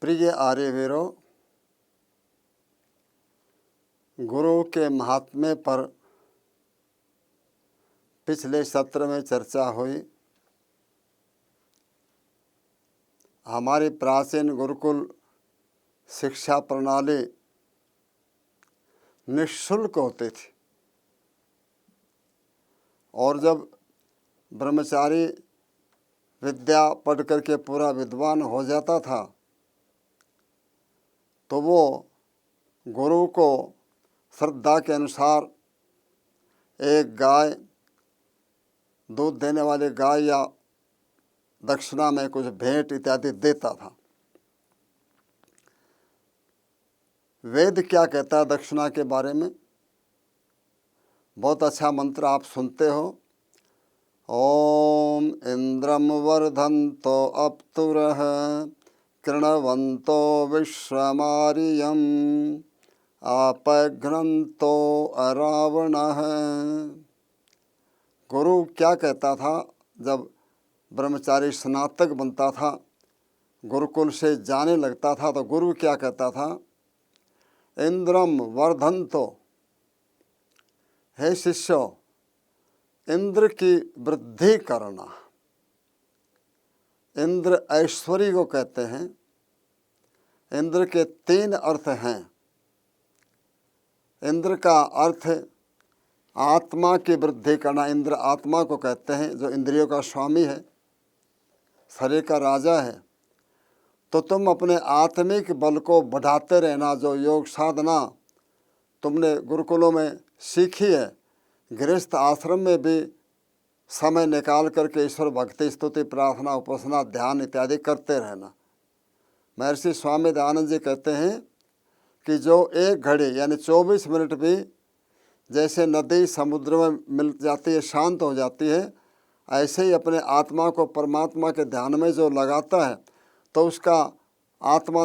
प्रिय आर्यवीरों, गुरु के महात्म्य पर पिछले सत्र में चर्चा हुई। हमारी प्राचीन गुरुकुल शिक्षा प्रणाली निःशुल्क होती थी और जब ब्रह्मचारी विद्या पढ़ करके पूरा विद्वान हो जाता था तो वो गुरु को श्रद्धा के अनुसार एक गाय, दूध देने वाली गाय या दक्षिणा में कुछ भेंट इत्यादि देता था। वेद क्या कहता है दक्षिणा के बारे में? बहुत अच्छा मंत्र आप सुनते हो। ओम इंद्रम वर्धन्तो अप्तुरः कृणवन्तो विश्वमारियम् आपघ्नन्तो अरावणः। गुरु क्या कहता था जब ब्रह्मचारी स्नातक बनता था, गुरुकुल से जाने लगता था, तो गुरु क्या कहता था? इंद्रम वर्धन्तो, हे शिष्यो, इंद्र की वृद्धि करना। इंद्र ऐश्वर्य को कहते हैं। इंद्र के 3 अर्थ हैं। इंद्र का अर्थ आत्मा की वृद्धि करना। इंद्र आत्मा को कहते हैं जो इंद्रियों का स्वामी है, शरीर का राजा है। तो तुम अपने आत्मिक बल को बढ़ाते रहना। जो योग साधना तुमने गुरुकुलों में सीखी है, गृहस्थ आश्रम में भी समय निकाल करके ईश्वर भक्ति, स्तुति, प्रार्थना, उपासना, ध्यान इत्यादि करते रहना। महर्षि स्वामी दयानंद जी कहते हैं कि जो 1 घड़ी यानी 24 मिनट भी जैसे नदी समुद्र में मिल जाती है, शांत हो जाती है, ऐसे ही अपने आत्मा को परमात्मा के ध्यान में जो लगाता है तो उसका आत्मा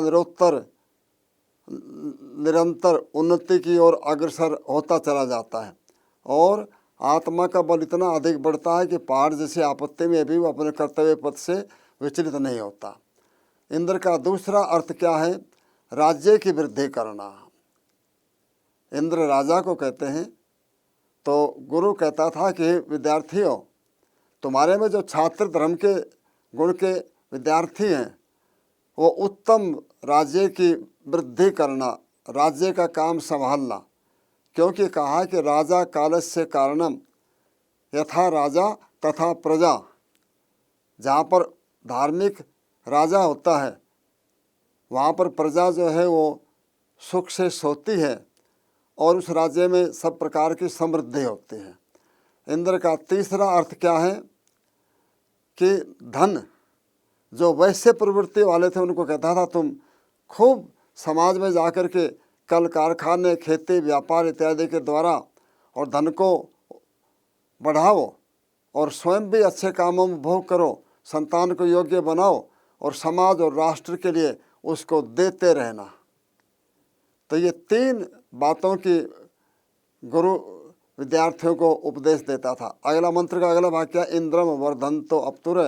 निरंतर उन्नति की ओर अग्रसर होता चला जाता है और आत्मा का बल इतना अधिक बढ़ता है कि पहाड़ जैसे आपत्ति में भी वो अपने कर्तव्य पथ से विचलित नहीं होता। इंद्र का दूसरा अर्थ क्या है? राज्य की वृद्धि करना। इंद्र राजा को कहते हैं। तो गुरु कहता था कि विद्यार्थियों, तुम्हारे में जो छात्र धर्म के गुण के विद्यार्थी हैं वो उत्तम राज्य की वृद्धि करना, राज्य का काम संभालना। क्योंकि कहा कि राजा कालस्य कारणम यथा राजा तथा प्रजा। जहाँ पर धार्मिक राजा होता है वहाँ पर प्रजा जो है वो सुख से सोती है और उस राज्य में सब प्रकार की समृद्धि होती है। इंद्र का तीसरा अर्थ क्या है कि धन। जो वैश्य प्रवृत्ति वाले थे उनको कहता था तुम खूब समाज में जाकर के कल कारखाने, खेती, व्यापार इत्यादि के द्वारा और धन को बढ़ाओ और स्वयं भी अच्छे कामों में भोग करो, संतान को योग्य बनाओ और समाज और राष्ट्र के लिए उसको देते रहना। तो ये 3 बातों की गुरु विद्यार्थियों को उपदेश देता था। अगला मंत्र का अगला वाक्य, इंद्रम वर्धन्तो अप्तुर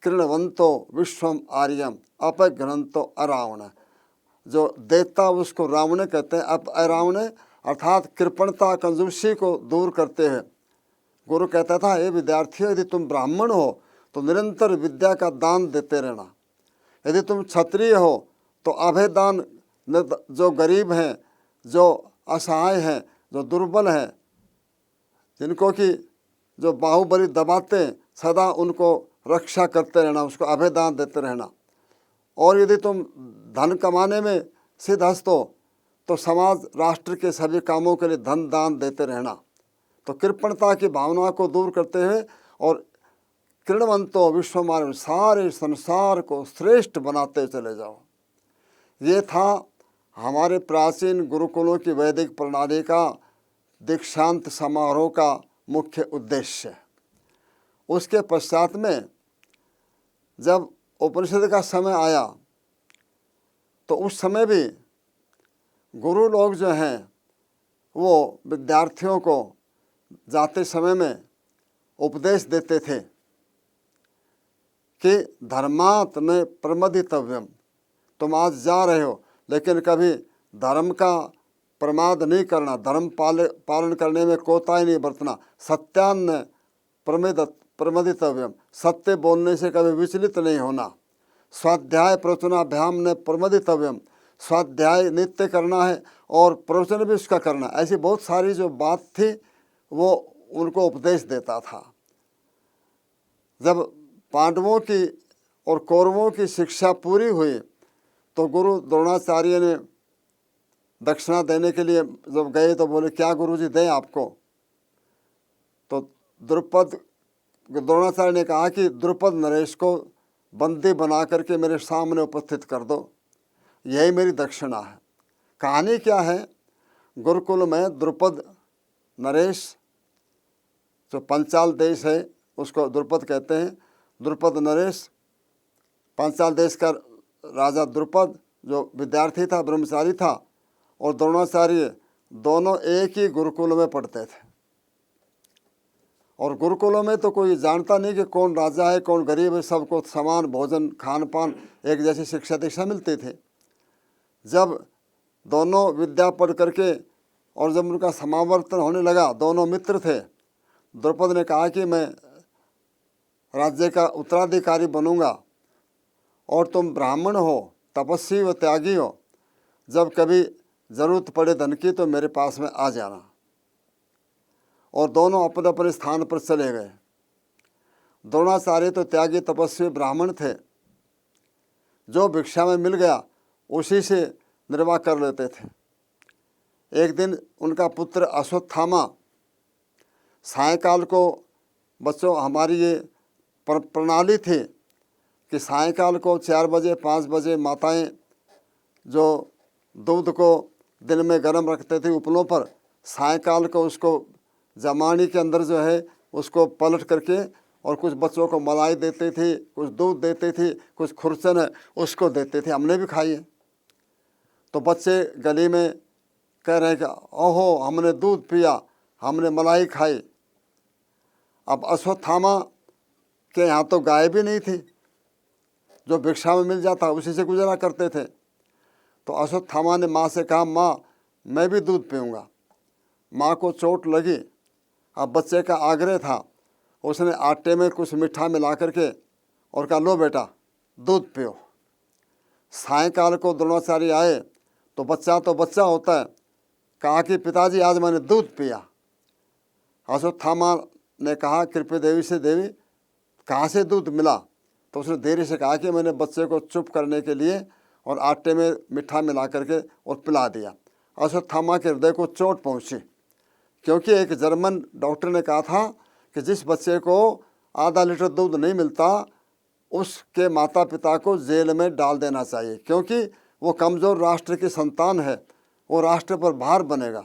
कृणवंतो विश्वम आर्यम अपघ्नन्तो अरावण। जो देता उसको रावण कहते हैं। अरावण अर्थात कृपणता, कंजूसी को दूर करते हैं। गुरु कहता था, हे विद्यार्थियों, यदि तुम ब्राह्मण हो तो निरंतर विद्या का दान देते रहना। यदि तुम क्षत्रिय हो तो अभय दान, जो गरीब हैं, जो असहाय हैं, जो दुर्बल हैं, जिनको कि जो बाहुबली दबाते, सदा उनको रक्षा करते रहना, उसको अभय दान देते रहना। और यदि तुम धन कमाने में सिद्धहस्त हो तो समाज, राष्ट्र के सभी कामों के लिए धन दान देते रहना। तो कृपणता की भावना को दूर करते हुए और कृणवंतो विश्वमार्य, सारे संसार को श्रेष्ठ बनाते चले जाओ। ये था हमारे प्राचीन गुरुकुलों की वैदिक प्रणाली का दीक्षांत समारोह का मुख्य उद्देश्य। उसके पश्चात में जब उपनिषद का समय आया तो उस समय भी गुरु लोग जो हैं वो विद्यार्थियों को जाते समय में उपदेश देते थे कि धर्मात् न प्रमदितव्यम, तुम आज जा रहे हो, लेकिन कभी धर्म का प्रमाद नहीं करना, धर्म पालन करने में कोताही नहीं बरतना। सत्यान्न प्रमदितव्यम, सत्य बोलने से कभी विचलित नहीं होना। स्वाध्याय प्रवचनाभ्याम ने प्रमदितव्यम, स्वाध्याय नित्य करना है और प्रवचन भी उसका करना। ऐसी बहुत सारी जो बात थी वो उनको उपदेश देता था। जब पांडवों की और कौरवों की शिक्षा पूरी हुई तो गुरु द्रोणाचार्य ने दक्षिणा देने के लिए जब गए तो बोले, क्या गुरुजी दें आपको? तो द्रोणाचार्य ने कहा कि द्रुपद नरेश को बंदी बना करके मेरे सामने उपस्थित कर दो, यही मेरी दक्षिणा है। कहानी क्या है, गुरुकुल में द्रुपद नरेश, जो पंचाल देश है उसको द्रुपद कहते हैं, द्रुपद नरेश, पंचाल देश का राजा द्रुपद जो विद्यार्थी था, ब्रह्मचारी था, और द्रोणाचार्य दोनों एक ही गुरुकुल में पढ़ते थे। और गुरुकुलों में तो कोई जानता नहीं कि कौन राजा है कौन गरीब है, सबको समान भोजन खान पान एक जैसी शिक्षा दीक्षा मिलती थी। जब दोनों विद्या पढ़ करके और जब उनका समावर्तन होने लगा, दोनों मित्र थे, द्रुपद ने कहा कि मैं राज्य का उत्तराधिकारी बनूंगा और तुम ब्राह्मण हो, तपस्वी व त्यागी हो, जब कभी ज़रूरत पड़े धन की तो मेरे पास में आ जाना। और दोनों अपने अपने स्थान पर चले गए। द्रोणाचार्य तो त्यागी तपस्वी ब्राह्मण थे, जो भिक्षा में मिल गया उसी से निर्वाह कर लेते थे। एक दिन उनका पुत्र अश्वत्थामा सायंकाल को, बच्चों हमारी ये प्रणाली थी कि सायंकाल को 4 बजे 5 बजे माताएं जो दूध को दिन में गर्म रखते थे उपलों पर, सायंकाल को उसको जमानी के अंदर जो है उसको पलट करके और कुछ बच्चों को मलाई देते थे, कुछ दूध देते थे, कुछ खुरचन है उसको देते थे। हमने भी खाई है। तो बच्चे गली में कह रहे हैं कि ओहो हमने दूध पिया, हमने मलाई खाई। अब अश्वत्थामा के यहाँ तो गाय भी नहीं थी, जो भिक्षा में मिल जाता उसी से गुजारा करते थे। तो अश्वत्थामा ने माँ से कहा, माँ मैं भी दूध पीऊँगा। माँ को चोट लगी, अब बच्चे का आग्रह था, उसने आटे में कुछ मीठा मिला करके और कहा, लो बेटा दूध पियो। सायंकाल को द्रोणाचार्य आए तो बच्चा होता है, कहा कि पिताजी आज मैंने दूध पिया। अश्वत्थामा ने कहा, कृपया देवी से, देवी कहाँ से दूध मिला? तो उसने देरी से कहा कि मैंने बच्चे को चुप करने के लिए और आटे में मीठा मिला करके और पिला दिया। अश्वत्थामा के हृदय को चोट पहुँची, क्योंकि एक जर्मन डॉक्टर ने कहा था कि जिस बच्चे को आधा लीटर दूध नहीं मिलता उसके माता पिता को जेल में डाल देना चाहिए, क्योंकि वो कमज़ोर राष्ट्र की संतान है, वो राष्ट्र पर भार बनेगा।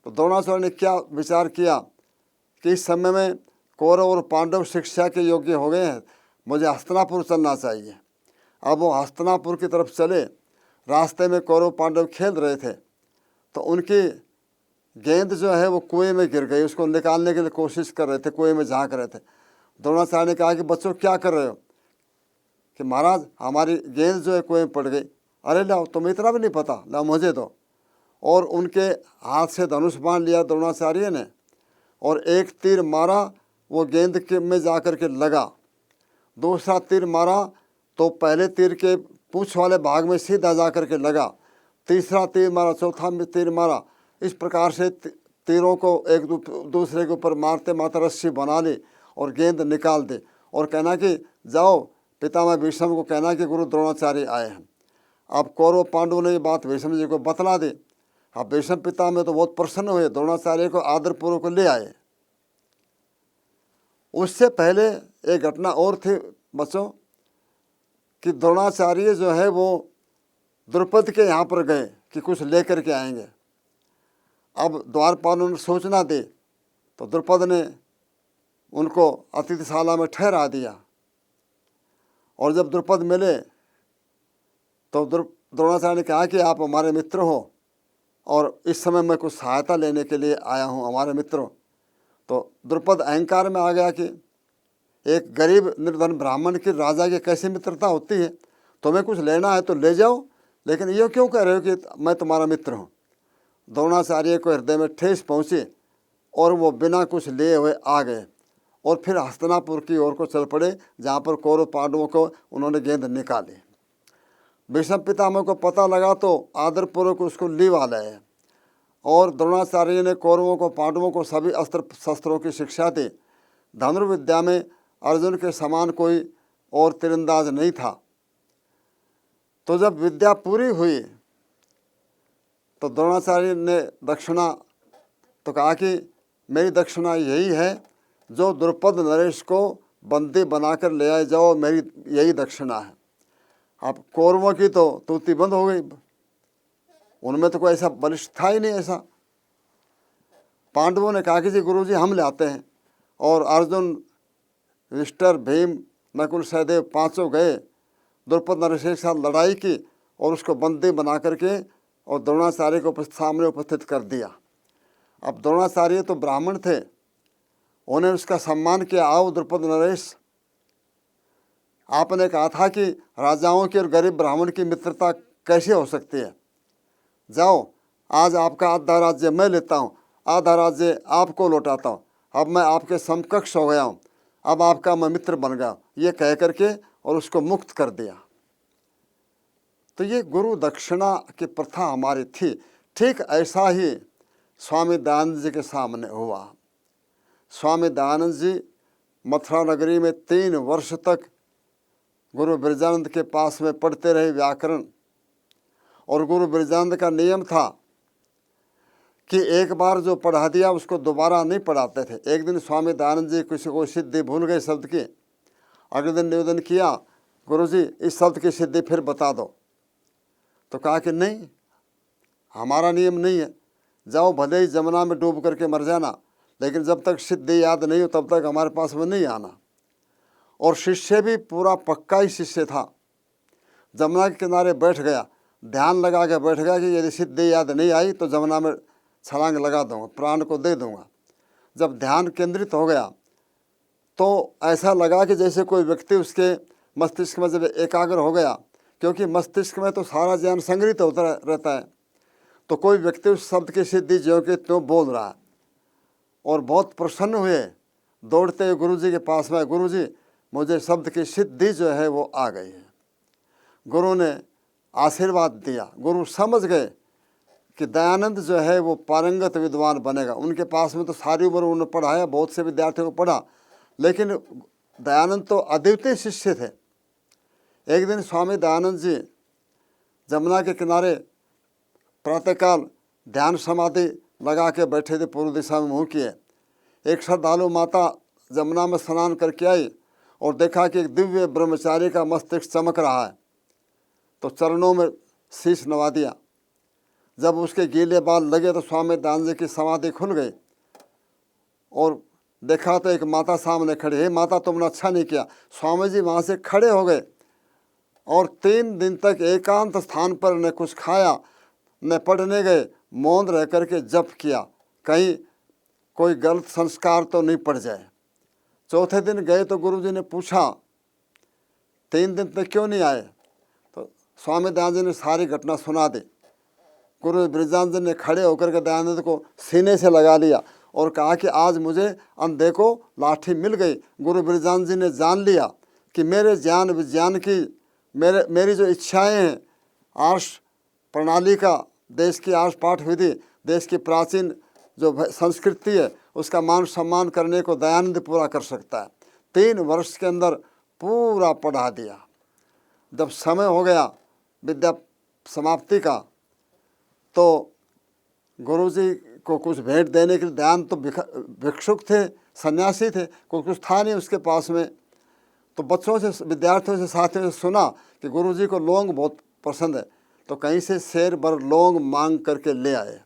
तो द्रोणाचार्य ने क्या विचार किया कि इस समय में कौरव और पांडव शिक्षा के योग्य हो गए हैं, मुझे हस्तिनापुर चलना चाहिए। अब वो हस्तिनापुर की तरफ चले। रास्ते में कौरव पांडव खेल रहे थे तो उनकी गेंद जो है वो कुएं में गिर गई, उसको निकालने के लिए कोशिश कर रहे थे, कुएं में झांक रहे थे। द्रोणाचार्य ने कहा कि बच्चों क्या कर रहे हो? कि महाराज हमारी गेंद जो है कुएं में पड़ गई। अरे लाओ, तुम्हें इतना भी नहीं पता, लाओ मुझे दो। और उनके हाथ से धनुष बाण लिया द्रोणाचार्य ने और एक तीर मारा, वो गेंद के में जा कर के लगा। दूसरा तीर मारा तो पहले तीर के पूँछ वाले भाग में सीधा जा कर के लगा। तीसरा तीर मारा, चौथा तीर मारा। इस प्रकार से तीरों को एक दूसरे के ऊपर मारते मारते रस्सी बना ली और गेंद निकाल दे और कहना कि जाओ पितामह भीष्म को कहना कि गुरु द्रोणाचार्य आए हैं। अब कौरव पांडवों ने ये बात भीष्म जी को बतला दी। अब भीष्म पितामह तो बहुत प्रसन्न हुए, द्रोणाचार्य को आदरपूर्वक ले आए। उससे पहले एक घटना और थी बच्चों कि द्रोणाचार्य जो है वो द्रुपद के यहाँ पर गए कि कुछ लेकर के आएंगे। अब द्वारपालों ने सूचना दी तो द्रुपद ने उनको अतिथिशाला में ठहरा दिया। और जब द्रुपद मिले तो द्रोणाचार्य ने कहा कि आप हमारे मित्र हो और इस समय मैं कुछ सहायता लेने के लिए आया हूँ, हमारे मित्र हो। तो द्रुपद अहंकार में आ गया कि एक गरीब निर्धन ब्राह्मण की राजा की कैसी मित्रता होती है। तुम्हें कुछ लेना है तो ले जाओ, लेकिन ये क्यों कह रहे हो कि मैं तुम्हारा मित्र हूँ। द्रोणाचार्य को हृदय में ठेस पहुँची और वो बिना कुछ लिए हुए आ गए और फिर हस्तिनापुर की ओर को चल पड़े, जहाँ पर कौरव पांडवों को उन्होंने गेंद निकाली। भीष्म पितामह को पता लगा तो आदरपूर्वक उसको लिवा लाए और द्रोणाचार्य ने कौरवों को पांडवों को सभी अस्त्र शस्त्रों की शिक्षा दी। धनुर्विद्या में अर्जुन के समान कोई और तीरंदाज नहीं था। तो जब विद्या पूरी हुई तो द्रोणाचार्य ने दक्षिणा तो कहा कि मेरी दक्षिणा यही है, जो द्रुपद नरेश को बंदी बनाकर ले आए जाओ, मेरी यही दक्षिणा है। अब कौरवों की तो तूती बंद हो गई, उनमें तो कोई ऐसा बलिष्ठ था ही नहीं ऐसा। पांडवों ने कहा कि जी गुरुजी हम ले आते हैं, और अर्जुन, युधिष्ठिर, भीम, नकुल, सहदेव पांचों गए, द्रुपद नरेश के साथ लड़ाई की और उसको बंदी बना करके और द्रोणाचार्य को सामने उपस्थित कर दिया। अब द्रोणाचार्य तो ब्राह्मण थे, उन्हें उसका सम्मान किया। आओ द्रुपद नरेश, आपने कहा था कि राजाओं की और गरीब ब्राह्मण की मित्रता कैसे हो सकती है। जाओ, आज आपका आधा राज्य मैं लेता हूँ, आधा राज्य आपको लौटाता हूँ। अब मैं आपके समकक्ष हो गया हूँ, अब आपका मैं मित्र बन गया, ये कह करके और उसको मुक्त कर दिया। तो ये गुरु दक्षिणा की प्रथा हमारी थी। ठीक ऐसा ही स्वामी दयानंद जी के सामने हुआ। स्वामी दयानंद जी मथुरा नगरी में 3 वर्ष तक गुरु बिरजानंद के पास में पढ़ते रहे व्याकरण। और गुरु बिरजानंद का नियम था कि एक बार जो पढ़ा दिया उसको दोबारा नहीं पढ़ाते थे। एक दिन स्वामी दयानंद जी किसी को सिद्धि भूल गए शब्द की, अगले दिन निवेदन किया, गुरुजी इस शब्द की सिद्धि फिर बता दो। तो कहा कि नहीं, हमारा नियम नहीं है, जाओ भले ही जमुना में डूब करके मर जाना, लेकिन जब तक सिद्धि याद नहीं हो तब तक हमारे पास में नहीं आना। और शिष्य भी पूरा पक्का ही शिष्य था, जमुना के किनारे बैठ गया, ध्यान लगा के बैठ गया कि यदि सिद्धि याद नहीं आई तो जमुना में छलांग लगा दूंगा, प्राण को दे दूंगा। जब ध्यान केंद्रित हो गया तो ऐसा लगा कि जैसे कोई व्यक्ति उसके मस्तिष्क में जब एकाग्र हो गया, क्योंकि मस्तिष्क में तो सारा ज्ञान संग्रहित होता रहता है, तो कोई व्यक्ति उस शब्द की सिद्धि ज्यों के त्यों बोल रहा है। और बहुत प्रसन्न हुए, दौड़ते हुए गुरुजी के पास में, गुरुजी मुझे शब्द की सिद्धि जो है वो आ गई है। गुरु ने आशीर्वाद दिया। गुरु समझ गए कि दयानंद जो है वो पारंगत विद्वान बनेगा। उनके पास में तो सारी उम्र उन्होंने पढ़ाया, बहुत से विद्यार्थियों को पढ़ा, लेकिन दयानंद तो अद्वितीय शिष्य थे। एक दिन स्वामी दयानंद जी जमुना के किनारे प्रातःकाल ध्यान समाधि लगा के बैठे थे, पूर्व दिशा में मुँह किए। एक श्रद्धालु माता जमुना में स्नान करके आई और देखा कि एक दिव्य ब्रह्मचारी का मस्तिष्क चमक रहा है, तो चरणों में शीश नवा दिया। जब उसके गीले बाल लगे तो स्वामी दयानंद जी की समाधि खुल गई और देखा तो एक माता सामने खड़ी है। माता, तुमने अच्छा नहीं किया। स्वामी जी वहाँ से खड़े हो गए और 3 दिन तक एकांत स्थान पर न कुछ खाया न पढ़ने गए, मौन रह करके जप किया, कहीं कोई गलत संस्कार तो नहीं पड़ जाए। चौथे दिन गए तो गुरुजी ने पूछा 3 दिन तक क्यों नहीं आए, तो स्वामी दयानंद जी ने सारी घटना सुना दी। गुरु बिरजानंद जी ने खड़े होकर के दयानंद को सीने से लगा लिया और कहा कि आज मुझे अंधे को लाठी मिल गई। गुरु बिरजानंद जी ने जान लिया कि मेरे ज्ञान विज्ञान की मेरी जो इच्छाएं हैं, आर्ष प्रणाली का, देश की आर्ष पाठ विधि, देश की प्राचीन जो संस्कृति है उसका मान सम्मान करने को दयानंद पूरा कर सकता है। 3 वर्ष के अंदर पूरा पढ़ा दिया। जब समय हो गया विद्या समाप्ति का तो गुरुजी को कुछ भेंट देने के लिए, ध्यान तो भिक्षुक थे, सन्यासी थे, कुछ था नहीं उसके पास में। तो बच्चों से, विद्यार्थियों से, साथियों से सुना कि गुरुजी को लौंग बहुत पसंद है, तो कहीं से शेर भर लौंग मांग करके ले आए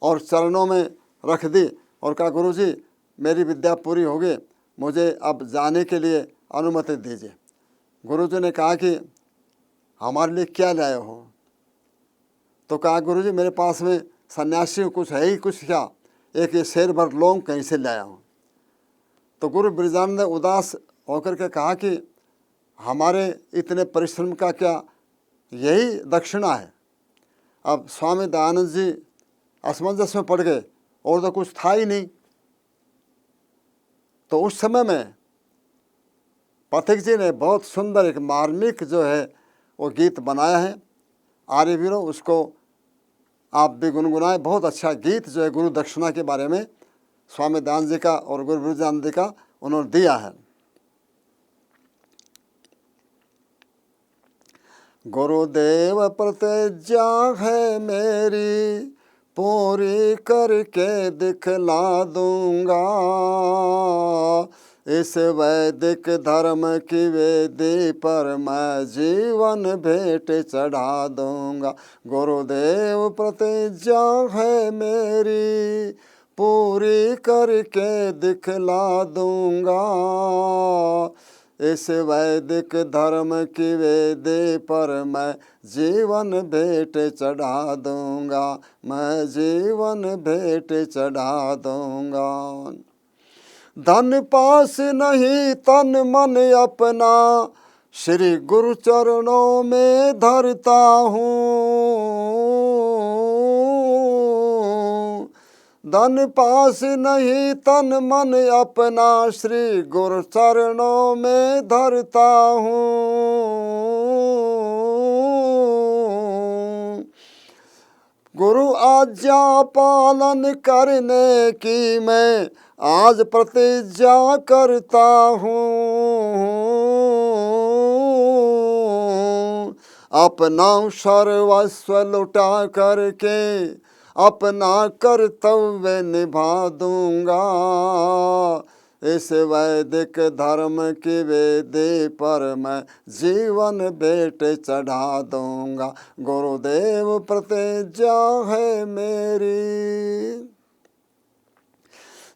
और चरणों में रख दी और कहा, गुरुजी मेरी विद्या पूरी हो गई, मुझे अब जाने के लिए अनुमति दीजिए। गुरुजी ने कहा कि हमारे लिए क्या लाए हो, तो कहा, गुरुजी मेरे पास में सन्यासी कुछ है ही कुछ क्या, एक ये शेर भर लौंग कहीं से लाया हूँ। तो गुरु बिरजानंद ने उदास होकर के कहा कि हमारे इतने परिश्रम का क्या यही दक्षिणा है। अब स्वामी दयानंद जी असमंजस में पड़ गए और तो कुछ था ही नहीं। तो उस समय में पथिक जी ने बहुत सुंदर एक मार्मिक जो है वो गीत बनाया है। आर्य वीरों, उसको आप भी गुनगुनाए। बहुत अच्छा गीत जो है गुरु दक्षिणा के बारे में स्वामी दयानंद जी का और गुरु ब्रजानंद जी का उन्होंने दिया है। गुरुदेव प्रतिज्ञा है मेरी, पूरी करके दिखला दूंगा, इस वैदिक धर्म की वेदी पर मैं जीवन भेंट चढ़ा दूंगा। गुरुदेव प्रतिज्ञा है मेरी, पूरी करके दिखला दूंगा, इस वैदिक धर्म की वेदी पर मैं जीवन भेंट चढ़ा दूंगा, मैं जीवन भेंट चढ़ा दूंगा। धन पास नहीं तन मन अपना, श्री गुरु चरणों में धरता हूँ। धन पास नहीं तन मन अपना, श्री गुरु चरणों में धरता हूँ। गुरु आज्ञा पालन करने की मैं आज प्रतिज्ञा करता हूँ। अपना सर्वस्व लुटा करके अपना कर्तव्य निभा दूंगा, इस वैदिक धर्म की वेदी पर मैं जीवन भेंट चढ़ा दूंगा। गुरुदेव प्रतिज्ञा है मेरी,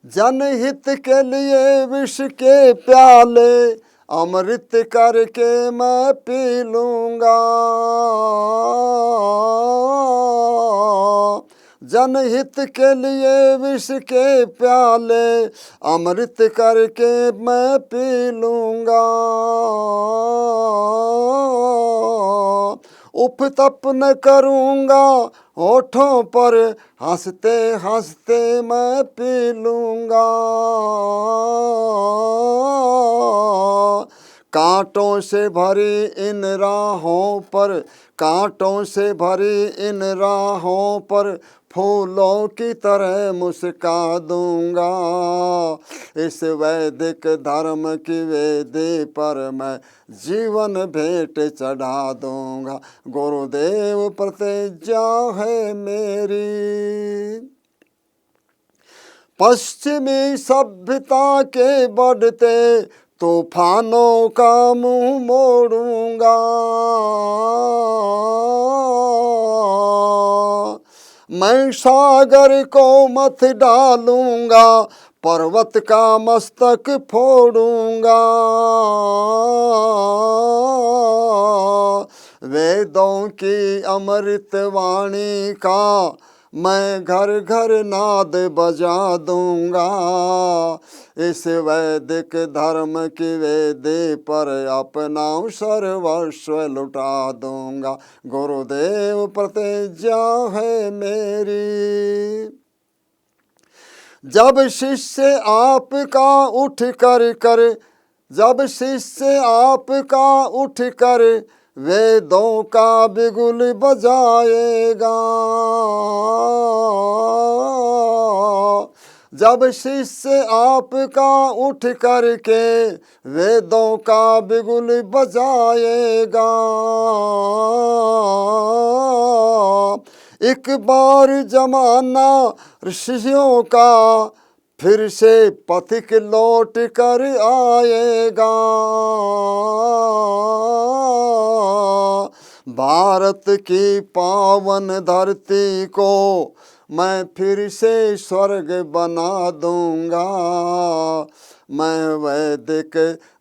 जनहित के लिए विष के प्याले अमृत करके मैं पी लूंगा। जनहित के लिए विष के प्याले अमृत करके मैं पी लूंगा। उप तप न करूंगा होठों पर, हंसते हंसते मैं पी लूंगा। कांटों से भरी इन राहों पर, कांटों से भरी इन राहों पर फूलों की तरह मुस्का दूंगा, इस वैदिक धर्म की वेदी पर मैं जीवन भेंट चढ़ा दूंगा। गुरुदेव प्रतिज्ञा है मेरी, पश्चिमी सभ्यता के बढ़ते तूफानों का मुंह मोड़ूंगा। मैं सागर को मत डालूंगा, पर्वत का मस्तक फोड़ूंगा। वेदों की अमृत वाणी का मैं घर घर नाद बजा दूंगा, इस वैदिक धर्म की वेदी पर अपना सर्वस्व लुटा दूंगा। गुरुदेव प्रतिज्ञा है मेरी, जब शिष्य आपका उठ कर जब शिष्य आपका उठ कर वेदों का बिगुल बजाएगा। जब शिष्य आपका उठ करके वेदों का बिगुल बजाएगा। एक बार जमाना ऋषियों का फिर से पथिक लौट कर आएगा। भारत की पावन धरती को मैं फिर से स्वर्ग बना दूंगा। मैं वैदिक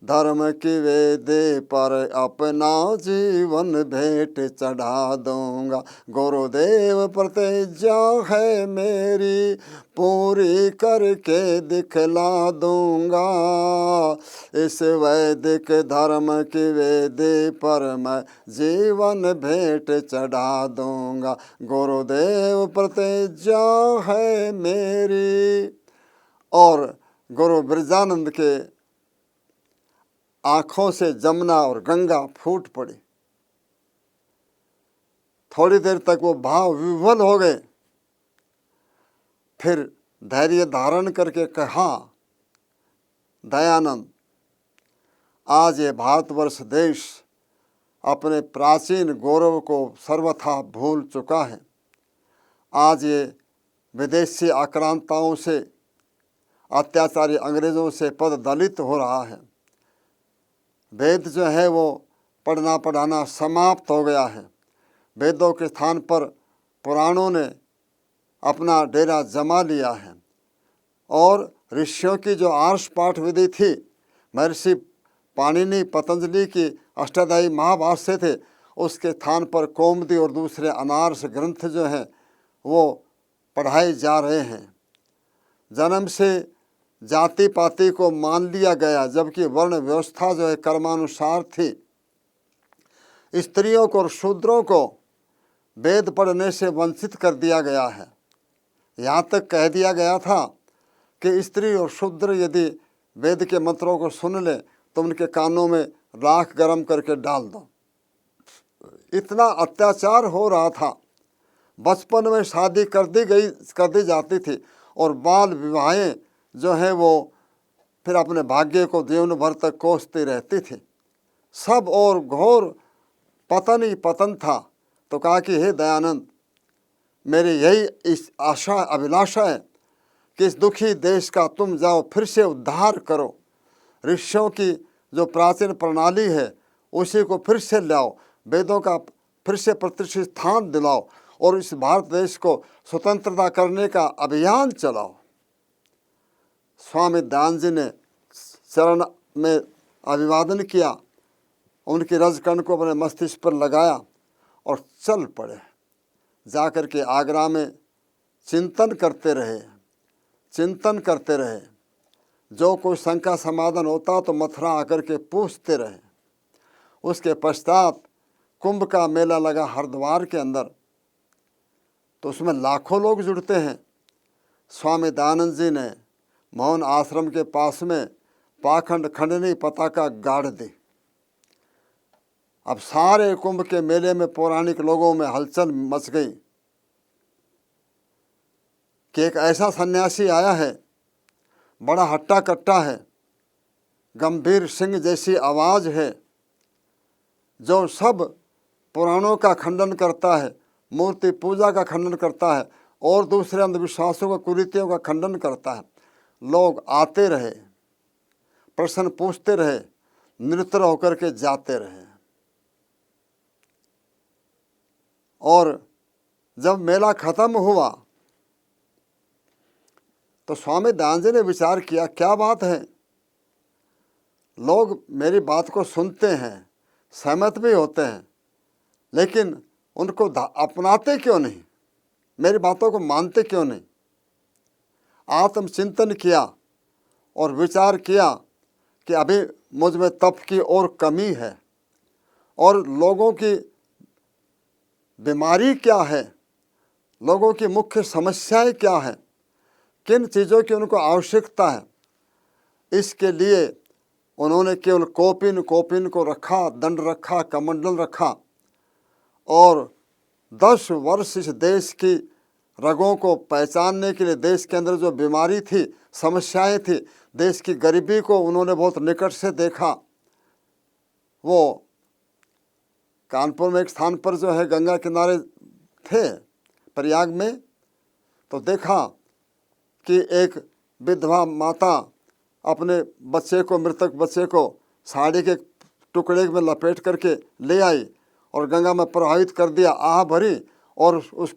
धर्म की वेदी पर अपना जीवन भेंट चढ़ा दूंगा। गुरुदेव प्रतिज्ञा है मेरी, पूरी करके दिखला दूंगा। इस वैदिक धर्म की वेदी पर मैं जीवन भेंट चढ़ा दूंगा। गुरुदेव प्रतिज्ञा है मेरी। और गुरु बिरजानंद के आँखों से जमुना और गंगा फूट पड़ी। थोड़ी देर तक वो भाव विह्वल हो गए, फिर धैर्य धारण करके कहा, दयानंद, आज ये भारतवर्ष देश अपने प्राचीन गौरव को सर्वथा भूल चुका है। आज ये विदेशी आक्रांताओं से, अत्याचारी अंग्रेज़ों से पद दलित हो रहा है। वेद जो है वो पढ़ना पढ़ाना समाप्त हो गया है। वेदों के स्थान पर पुराणों ने अपना डेरा जमा लिया है। और ऋषियों की जो आर्ष पाठ विधि थी, महर्षि पाणिनि पतंजलि की अष्टाध्यायी महाभाष्य थे, उसके स्थान पर कौमुदी और दूसरे अनार्ष ग्रंथ जो हैं वो पढ़ाए जा रहे हैं। जन्म से जाति पाति को मान लिया गया, जबकि वर्ण व्यवस्था जो है कर्मानुसार थी। स्त्रियों को और शूद्रों को वेद पढ़ने से वंचित कर दिया गया है। यहाँ तक कह दिया गया था कि स्त्री और शूद्र यदि वेद के मंत्रों को सुन ले तो उनके कानों में राख गर्म करके डाल दो। इतना अत्याचार हो रहा था। बचपन में शादी कर दी जाती थी और बाल विवाहें जो है वो फिर अपने भाग्य को जीवन भर तक कोसती रहती थी। सब और घोर पतन ही पतन था। तो कहा कि हे दयानंद, मेरी यही इस आशा अभिलाषा है कि इस दुखी देश का तुम जाओ फिर से उद्धार करो। ऋषियों की जो प्राचीन प्रणाली है उसी को फिर से लाओ, वेदों का फिर से प्रतिष्ठित स्थान दिलाओ और इस भारत देश को स्वतंत्रता करने का अभियान चलाओ। स्वामी दयानंद जी ने चरण में अभिवादन किया, उनकी रजकण को अपने मस्तिष्क पर लगाया और चल पड़े। जाकर के आगरा में चिंतन करते रहे। जो कोई शंका समाधान होता तो मथुरा आकर के पूछते रहे। उसके पश्चात कुंभ का मेला लगा हरिद्वार के अंदर, तो उसमें लाखों लोग जुड़ते हैं। स्वामी दयानंद जी ने मौन आश्रम के पास में पाखंड खंडनी पताका गाड़ दी। अब सारे कुंभ के मेले में पौराणिक लोगों में हलचल मच गई कि एक ऐसा सन्यासी आया है, बड़ा हट्टा कट्टा है, गंभीर सिंह जैसी आवाज़ है, जो सब पुराणों का खंडन करता है, मूर्ति पूजा का खंडन करता है और दूसरे अंधविश्वासों का, कुरीतियों का खंडन करता है। लोग आते रहे, प्रश्न पूछते रहे, निरुत्तर होकर के जाते रहे। और जब मेला खत्म हुआ तो स्वामी दयानंद जी ने विचार किया, क्या बात है, लोग मेरी बात को सुनते हैं, सहमत भी होते हैं, लेकिन उनको अपनाते क्यों नहीं, मेरी बातों को मानते क्यों नहीं। आत्मचिंतन किया और विचार किया कि अभी मुझ में तप की और कमी है और लोगों की बीमारी क्या है, लोगों की मुख्य समस्याएं क्या हैं, किन चीज़ों की उनको आवश्यकता है। इसके लिए उन्होंने केवल कोपिन को रखा, दंड रखा, कमंडल रखा और 10 वर्ष इस देश की रगों को पहचानने के लिए, देश के अंदर जो बीमारी थी, समस्याएं थी, देश की गरीबी को उन्होंने बहुत निकट से देखा। वो कानपुर में एक स्थान पर जो है गंगा किनारे थे, प्रयाग में, तो देखा कि एक विधवा माता अपने बच्चे को, मृतक बच्चे को साड़ी के टुकड़े में लपेट करके ले आई और गंगा में प्रवाहित कर दिया, आह भरी और उस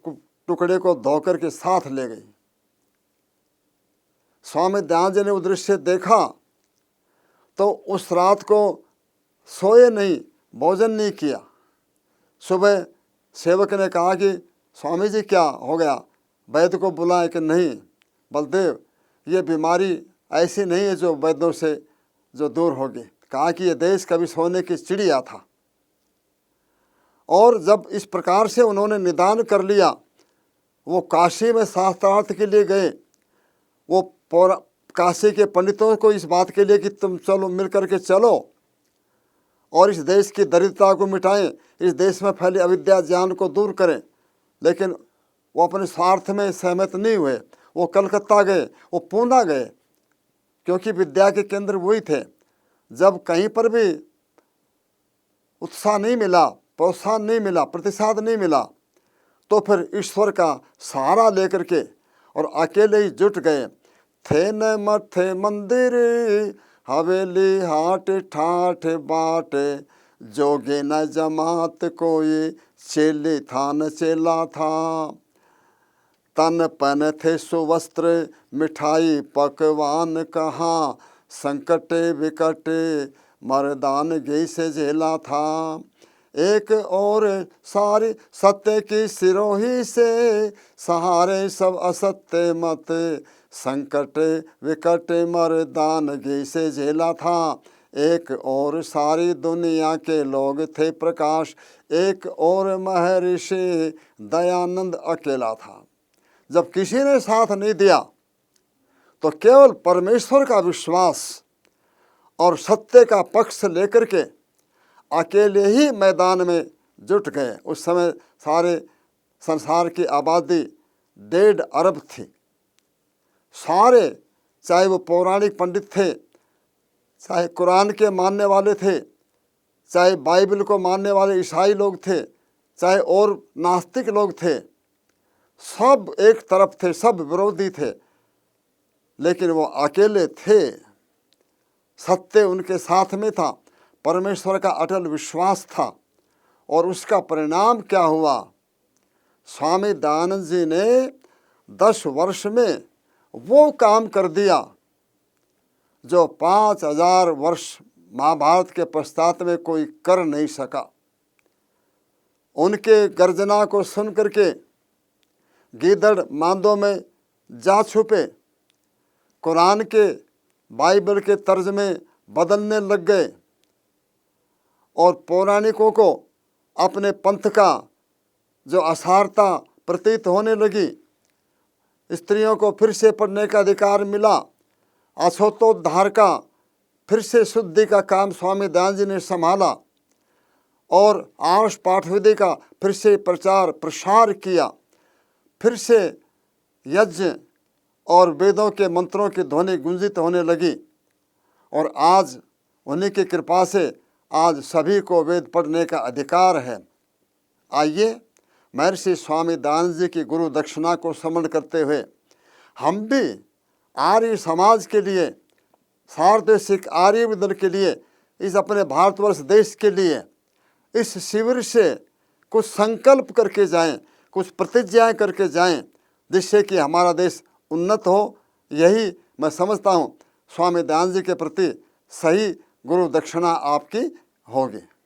टुकड़े को धो कर के साथ ले गई। स्वामी दयानंद जी ने वो दृश्य देखा तो उस रात को सोए नहीं, भोजन नहीं किया। सुबह सेवक ने कहा कि स्वामी जी क्या हो गया, वैद्य को बुलाए कि नहीं बलदेव, ये बीमारी ऐसी नहीं है जो वैद्यों से जो दूर होगी। कहा कि ये देश कभी सोने की चिड़िया था। और जब इस प्रकार से उन्होंने निदान कर लिया, वो काशी में शास्त्रार्थ के लिए गए। वो काशी के पंडितों को इस बात के लिए कि तुम चलो, मिल करके चलो और इस देश की दरिद्रता को मिटाएं, इस देश में फैली अविद्या ज्ञान को दूर करें। लेकिन वो अपने स्वार्थ में सहमत नहीं हुए। वो कलकत्ता गए, वो पूना गए, क्योंकि विद्या के केंद्र वही थे। जब कहीं पर भी उत्साह नहीं मिला, प्रोत्साहन नहीं मिला, प्रतिसाद नहीं मिला, तो फिर ईश्वर का सहारा लेकर के और अकेले ही जुट गए। थे न मथे मंदिर हवेली हाट ठाठ बाट, जोगे न जमात कोई चेले था न चेला था। तन पन थे सुवस्त्र मिठाई पकवान कहाँ, संकटे विकटे मर्दान गे से झेला था। एक और सारी सत्य की सिरोही से, सहारे सब असत्य मत, संकट विकट मर्दान गे से झेला था। एक और सारी दुनिया के लोग थे प्रकाश, एक और महर्षि दयानंद अकेला था। जब किसी ने साथ नहीं दिया तो केवल परमेश्वर का विश्वास और सत्य का पक्ष लेकर के अकेले ही मैदान में जुट गए। उस समय सारे संसार की आबादी 1.5 अरब थी। सारे, चाहे वो पौराणिक पंडित थे, चाहे कुरान के मानने वाले थे, चाहे बाइबल को मानने वाले ईसाई लोग थे, चाहे और नास्तिक लोग थे, सब एक तरफ थे, सब विरोधी थे, लेकिन वो अकेले थे। सत्य उनके साथ में था, परमेश्वर का अटल विश्वास था। और उसका परिणाम क्या हुआ? स्वामी दयानंद जी ने 10 वर्ष में वो काम कर दिया जो 5000 वर्ष महाभारत के पश्चात में कोई कर नहीं सका। उनके गर्जना को सुन करके गीदड़ मांदों में जा छुपे, कुरान के बाइबल के तर्ज में बदलने लग गए और पौराणिकों को अपने पंथ का जो असारता प्रतीत होने लगी। स्त्रियों को फिर से पढ़ने का अधिकार मिला। अछूतोद्धार का फिर से शुद्धि का काम स्वामी दयानंद जी ने संभाला और आर्ष पाठ विधि का फिर से प्रचार प्रसार किया। फिर से यज्ञ और वेदों के मंत्रों की ध्वनि गुंजित होने लगी और आज उन्हीं की कृपा से आज सभी को वेद पढ़ने का अधिकार है। आइए महर्षि स्वामी दयानंद जी की गुरु दक्षिणा को स्मरण करते हुए हम भी आर्य समाज के लिए, सार्वदेशिक आर्य विदन के लिए, इस अपने भारतवर्ष देश के लिए इस शिविर से कुछ संकल्प करके जाएं, कुछ प्रतिज्ञाएं करके जाएं, जिससे कि हमारा देश उन्नत हो। यही मैं समझता हूँ स्वामी दयानंद जी के प्रति सही गुरु दक्षिणा आपकी होगी।